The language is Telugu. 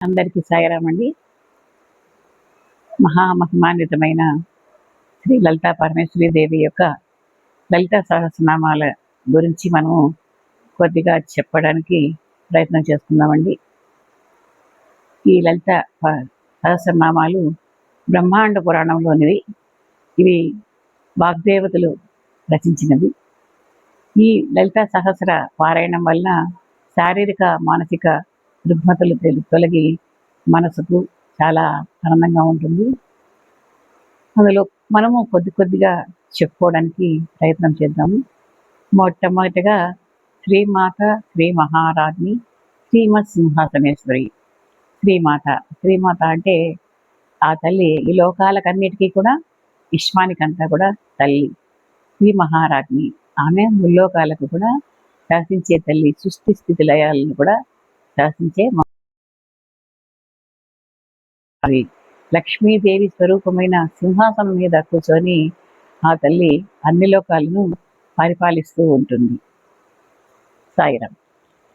అందరికీ సాయిరామండి. మహామహిమాన్వితమైన శ్రీ లలితా పరమేశ్వరి దేవి యొక్క లలిత సహస్రనామాల గురించి మనము కొద్దిగా చెప్పడానికి ప్రయత్నం చేస్తున్నామండి. ఈ లలిత సహస్రనామాలు బ్రహ్మాండ పురాణంలోనివి. ఇవి వాగ్దేవతలు రచించినవి. ఈ లలిత సహస్ర పారాయణం వలన శారీరక మానసిక రుగ్మతలు తొలగి మనసుకు చాలా ఆనందంగా ఉంటుంది. అందులో మనము కొద్దిగా చెప్పుకోవడానికి ప్రయత్నం చేద్దాము. మొట్టమొదటిగా శ్రీమాత శ్రీ మహారాజ్ని శ్రీమత్ సింహాసనేశ్వరి. శ్రీమాత అంటే ఆ తల్లి ఈ లోకాలకన్నిటికీ కూడా, విశ్వానికంతా కూడా తల్లి. శ్రీ మహారాజ్ని, ఆమె ముల్లోకాలకు కూడా శాసించే తల్లి. సృష్టి స్థితి లయాలను కూడా శాసించే లక్ష్మీదేవి స్వరూపమైన సింహాసనం మీద కూర్చొని ఆ తల్లి అన్ని లోకాలను పరిపాలిస్తూ ఉంటుంది. సాయిరాం.